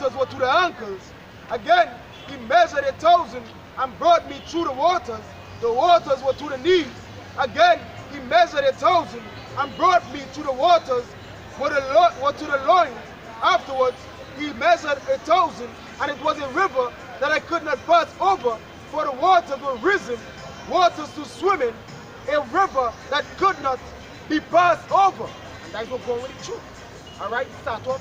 waters were to the ankles. Again, he measured 1,000 and brought me through the waters. The waters were to the knees. Again, he measured 1,000 and brought me to the waters were to the loins. Afterwards, he measured 1,000, and it was a river that I could not pass over, for the waters were risen, waters to swim in, a river that could not be passed over. And that's what going with the truth. All right, start up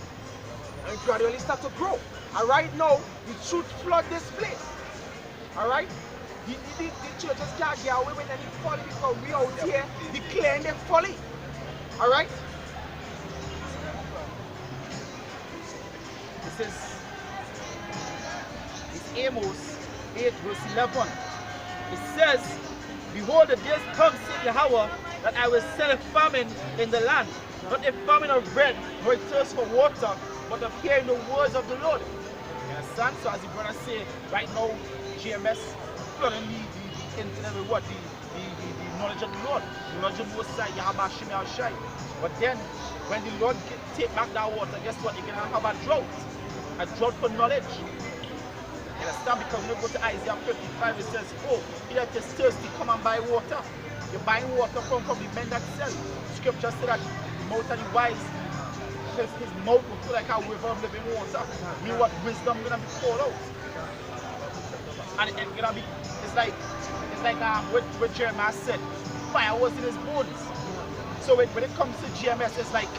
and gradually start to grow. All right, now the truth flood this place. All right, the churches can't get away with any folly because we out here declaring them folly. All right. This is Amos 8 verse 11. It says, behold, the days come, saith Yahweh, that I will send a famine in the land, not a famine of bread, nor a thirst for water, but of hearing the words of the Lord. You understand? So as the brother say, right now, GMS flooding the internet with what? The knowledge of the Lord, the knowledge of Most High, Yahweh Shem Shai. But then, when the Lord take back that water, guess what? You're going to have a drought for knowledge. You understand? Because when you go to Isaiah 55, it says, oh, he that is thirsty, come and buy water. You're buying water from the men that sell. Scripture said that the mouth of the wise, his mouth will feel like a river of living water. Mean what wisdom gonna be poured out. And it's gonna be, it's like what Jeremiah said, fire was in his bones. So when it comes to GMS, it's like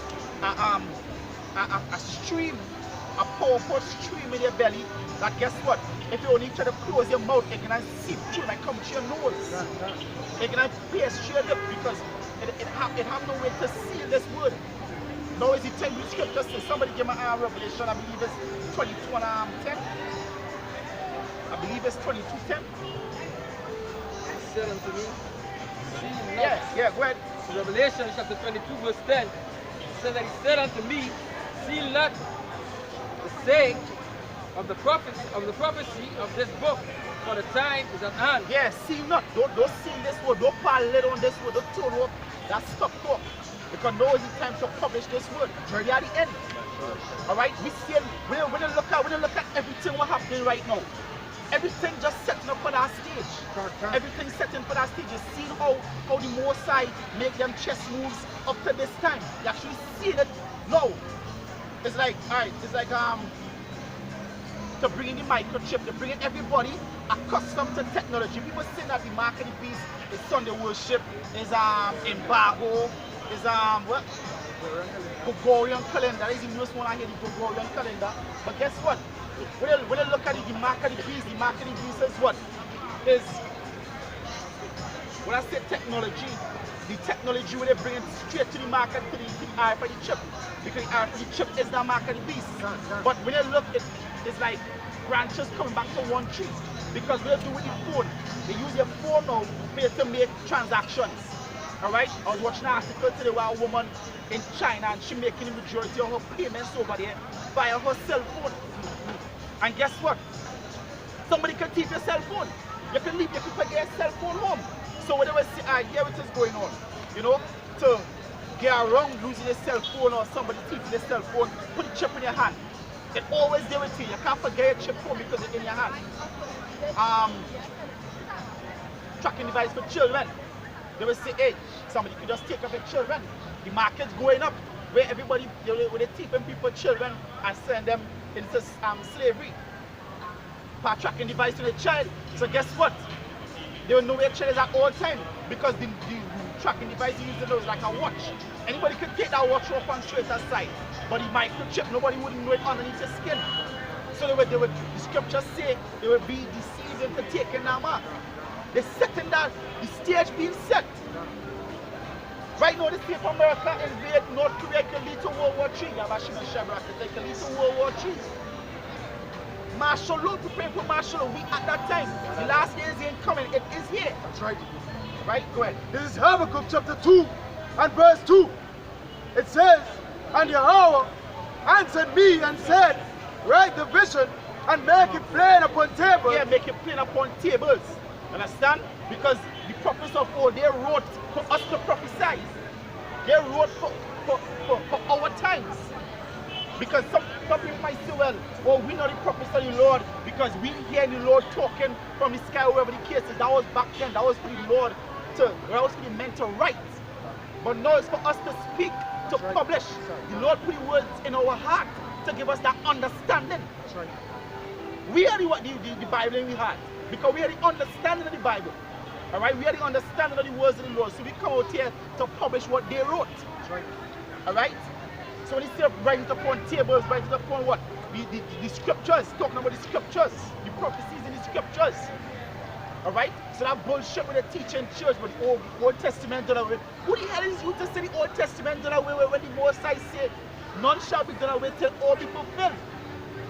a stream, a powerful stream in your belly that guess what? If you only try to close your mouth, it can seep through and come to your nose. It can pierce your lip because it have no way to seal this word. Now is the time with scripture says, somebody give me a revelation, I believe it's 22 and 10. I believe it's 22:10. He said unto me, see not. Yeah, go ahead. Revelation chapter 22 verse 10 says that he said unto me, see not the saying of the prophecy of this book, for the time is at hand. Yeah, see not. Don't sing this word. Don't parallel on this word. Don't turn up that stuff talk. Because now is the time to publish this word. Journey at the end. Alright? We see when you look at everything what's happening right now. Everything just setting up for that stage. Everything setting for that stage. You see how the Most High make them chess moves up to this time. You actually see it now. It's like, alright, it's like to bring in the microchip, to bring in everybody accustomed to technology. People say that the mark of the beast is Sunday worship, is embargo, is what? Gregorian calendar. That is the newest one I hear, the Gregorian calendar. But guess what? When you look at it, the mark of the beast is what? Is when I say technology, the technology where they bring it straight to the market, to the eye for the chip. Because the eye for the chip is the mark of the beast. But when you look, it's like branches coming back to one tree. Because when they do with the phone, they use your phone now to make transactions. Alright? I was watching an article today where a woman in China and she making the majority of her payments over there via her cell phone. And guess what? Somebody can take your cell phone. You can forget your cell phone home. So when they will say, here it is going on. You know, to get around losing your cell phone or somebody taking your cell phone, put a chip in your hand. It always there with you. You can't forget your chip phone because it's in your hand. Tracking device for children. They will say, hey, somebody could just take off your children. The market's going up where everybody, where they taking people, children, and send them into slavery. For tracking device to the child. So guess what? They will know where child is at all time because the tracking device you use is like a watch. Anybody could take that watch off and straight aside. But the microchip, nobody wouldn't know it underneath your skin. So the scriptures say they will be deceived into taking that mark. They're setting that, the stage being set. Right now, the state of America invade North Korea can lead to World War III. They can lead to World War III. Martial law, preparing for martial law. We at that time. The last days ain't coming. It is here. That's right. Right? Go ahead. This is Habakkuk chapter 2 and verse 2. It says, and Yahweh answered me and said, write the vision and make it plain upon tables. Yeah, make it plain upon tables. Understand? Because the prophets of old, they wrote for us to prophesy. They wrote for our times. Because some people might say, well, oh, we know the prophets of the Lord because we hear the Lord talking from the sky, wherever the case is. That was back then. That was for the Lord that was for the men to write. But now it's for us to speak, to publish. The Lord put the words in our heart to give us that understanding. That's right. We are the Bible in we heart because we are the understanding of the Bible. All right, we are the understanding of the words of the Lord. So we come out here to publish what they wrote. That's right. All right. So when you say write it upon tables, write it upon what? The scriptures, talking about the scriptures, the prophecies in the scriptures. All right. So that bullshit with the teaching church, with the Old Testament done away. Who the hell is you to say the Old Testament done away when the Most High said, none shall be done away till all be fulfilled?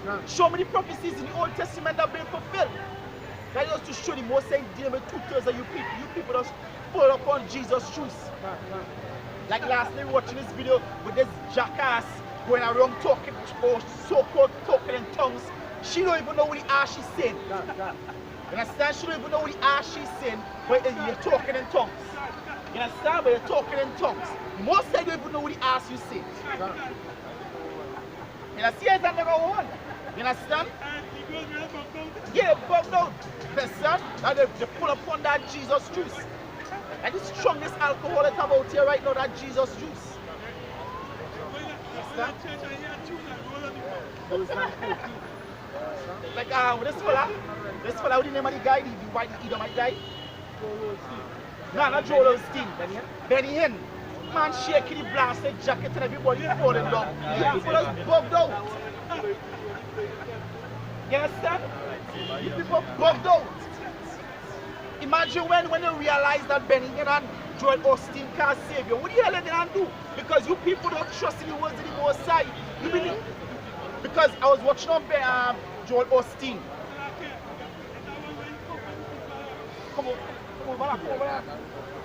No. Show me the prophecies in the Old Testament that have been fulfilled. That is to show the Most High dealing with 2/3 of you people. You people just fall upon Jesus' shoes. Like last night watching this video with this jackass going around talking or so-called talking in tongues. She don't even know what the ass she's saying. You understand? She don't even know what the ass she's saying, but you're talking in tongues. You understand? But you're talking in tongues. Most of you don't even know what the ass you say. You understand? That never one. You understand? Yeah, bugged out. You understand? And they pull upon that Jesus juice. And the strongest alcohol that's about here right now, that Jesus juice. Like this fella, what the name of the guy, the white Edomite guy? No, not Joel Osteen. Benny Hinn. Man shaking the blasted jacket and everybody falling down. You people are bugged out. You understand? You people are bugged out. Imagine when you realize that Benny Hinn and Joel Osteen can't save you. What the hell are they going to do? Because you people don't trust in the words of the Most High. You believe? Because I was watching on Joel Osteen. Come over there.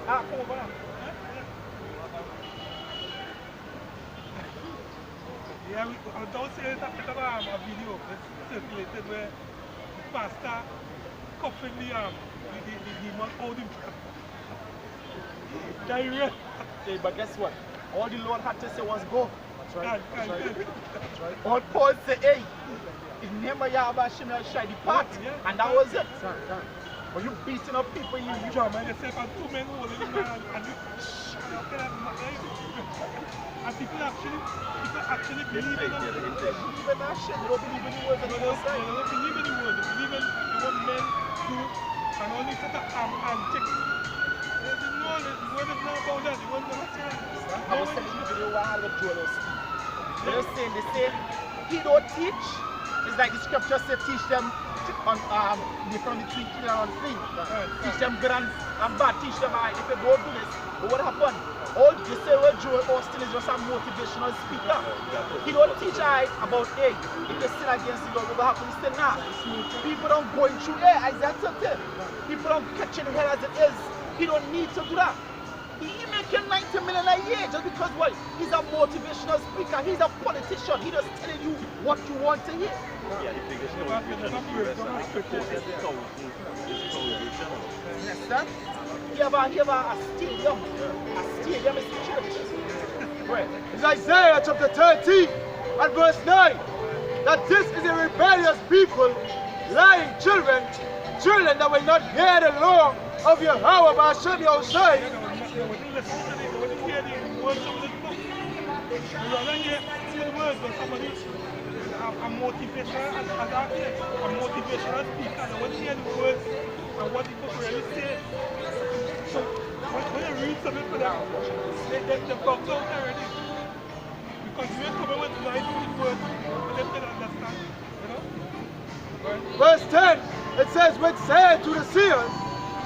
Come over there. Yeah, I don't say that a video circulated where the pastor coughing the demon out him. Direct. Hey, but guess what? All the Lord had to say was go. That's right. That's right. That's right. All Paul said, hey, his name of Yahweh Hashem El Shai depart. And that was it. But you beating up people, you John, man, yourself and two men holding him and you and people actually believe in that. They believe in that shit. They don't believe in the words of the Most High. They don't believe in the word. They believe in what men do and all these set of antics. They know that the word is not about that. The word is not saying that. I was telling you the video where I had with Joel Osteen. They say he don't teach. It's like the scripture said, teach them on from the tree clean and unclean. Teach them good and bad. Teach them if they don't do this. But what happened? All you say where Joel Osteen is just a motivational speaker. He don't teach about if they sin against the Lord, what will happen? He said, nah. People don't going through Isaiah 30. People don't catching the hell as it is. He don't need to do that. He making 90 million a year just because what? He's a motivational speaker. He's a politician. He just telling you what you want to hear. Yeah, the biggest motivation in the US and Africa is congregation. Understand? He have a stadium. A stadium is the church. Right. It's Isaiah chapter 13 and verse 9 that this is a rebellious people, lying children that will not hear the law of Yahweh by Hashem Yahushai. When you listen to it, when you hear the words of this book, you rather hear the words of somebody, a motivational speaker, and when you hear the words and what the book really says, so when you read something for them, they bugged out already. Because you ain't coming with life with the words, and they can understand, you know? Right? Verse 10, it says, which said to the seers,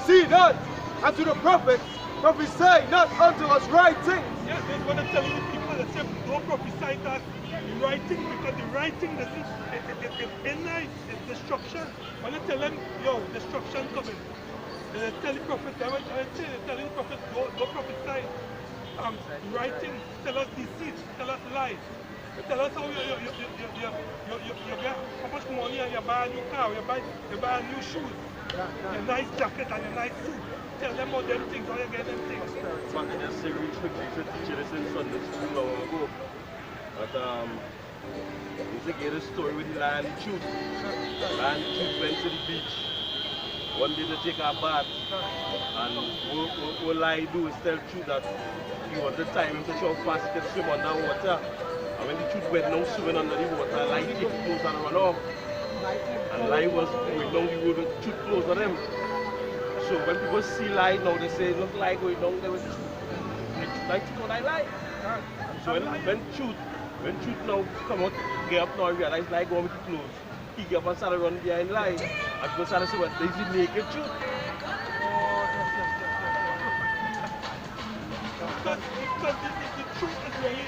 see not, and to the prophets, prophesy not unto us right things. Yeah, that's what I'm telling the people. They say, don't prophesy that writing, because the writing is in there, it's destruction. When you tell them, yo, destruction coming, they tell the prophet, they're telling the prophet, go prophesy. Writing, tell us deceit, tell us lies. Tell us how you get how much money and you buy a new car, you buy new shoes, your nice jacket and your nice suit. Tell them all them things, how you get them things. Man, they just say reach quickly to teach this in Sunday school long ago. But He's again a story with the lion and the truth. The lion and the truth went to the beach one day to take a bath. And what lie do is tell the truth that he was the time to show how fast he can swim underwater. And when the truth went down swimming under the water, lie take his clothes and run off. And lie was going down the road with truth clothes on him. So when people see lie now, they say, look like going down there with truth. Like to go lie. So when truth now come out, get up now and realize lie going with the clothes, he get up and start running behind lie. And people start to say, what, is he naked truth? Because the truth is really,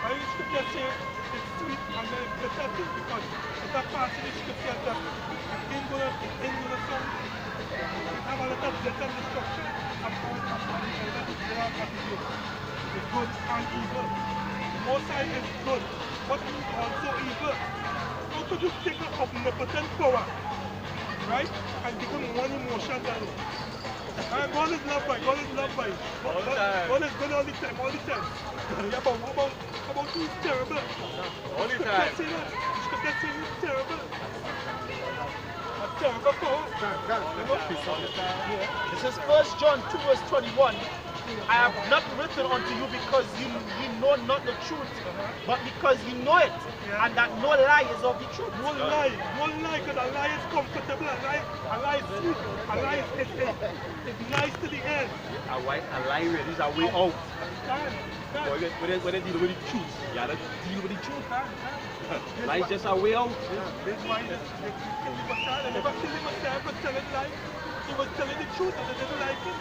I should just say it's sweet and then it's better because it's a part of the scripture that it's in the song. Have a lot of death and destruction upon there are categories. The good and evil. The Most High is good, but he is also evil. How could you take an omnipotent power, right, and become one emotion that is? And God is loved by, God is loved by. God is good all the time. Yeah, but how about he's terrible? All the time. Scripture says he's terrible. A terrible power. This is 1 John 2 verse 21. I have not written unto you because you know not the truth, but because you know it, and that no lie is of the truth. No lie, because a lie is comfortable, a lie is sweet, a lie is nice to the end. A lie really is a way out. When they deal with the truth, you gotta deal with the truth. Lie is just a way out. That's why they never kill him for telling lies. He was telling the truth and they didn't like it.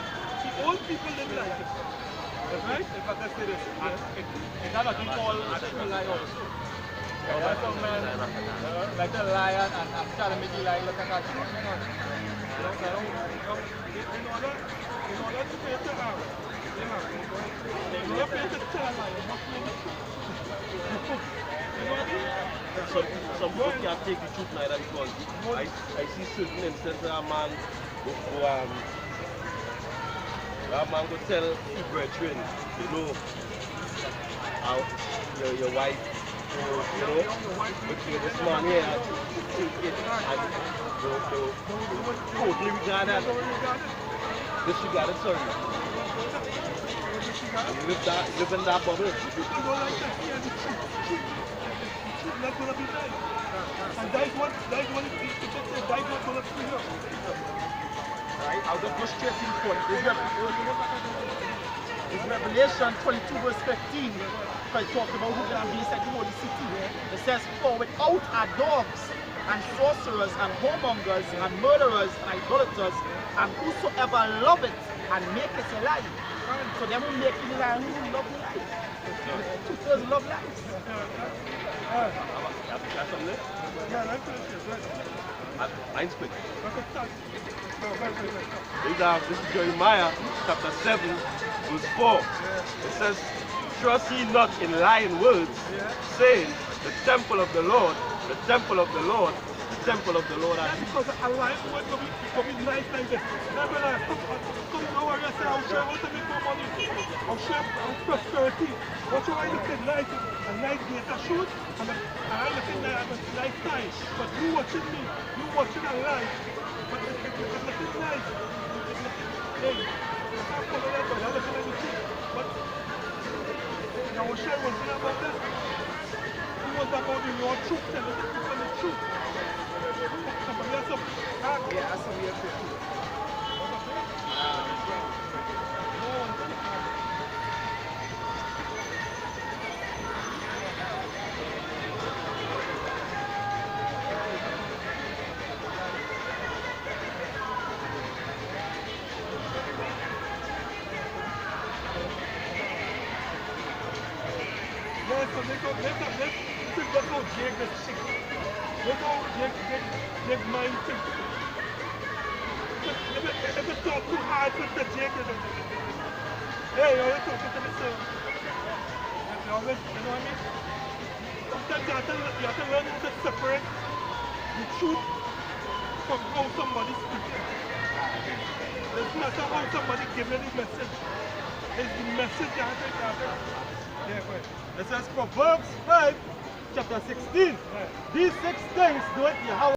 The old people didn't like it. Right? If I can say this, it's not what we call a true lie also. There are some men like a lion and try to make you lie look like a truth. In order to pay the hour, in order to tell a lie, you must know the truth. You know what I mean? Some people can't take the truth neither because I see certain instances a man go tell his brethren, you know, how your wife, you know, with this man here, take it and totally regard that. Disregard it, sorry. You live in that bubble. Not going to be nice. And that is what it is to get there. That is not going to free up. Right? I'll just go straight to the point. It's Revelation 22 verse 15. Because it talks about who can be inside the holy city. It says, for without are dogs, and sorcerers, and whoremongers, and murderers, and idolaters, and whosoever loveth and maketh a lie. So them who make the lie, who love the lie. Two-thirds love lies. Mine's quick. This is Jeremiah chapter 7 verse 4. It says, trust ye not in lying words, saying, the temple of the Lord, the temple of the Lord, the temple of the Lord. That's because a lying word will be nice like this. Never lie. Some warriors say, I'll share what to make more money. I'll share prosperity. What you want to say, life, a nice data shoot, and I'm looking at a nice time. But you watching me, you watching a life. But it's looking nice. It's looking, hey, I can't follow that, but I'm looking at the truth. But I will share one thing about this. It was about the raw truth, telling the people the truth. Somebody else up. Yeah, that's something else too. Let's go Jake this chick. Let's go Jake mind thing. If it's talk too hard with the Jake, hey, you're talking to me, sir. You know what I mean? Sometimes you have to learn to separate the truth from how somebody speaks. It's not how somebody gives you the message. It's the message you have to. Yeah, right. It says Proverbs 5, chapter 16. These 6 things do it Yahweh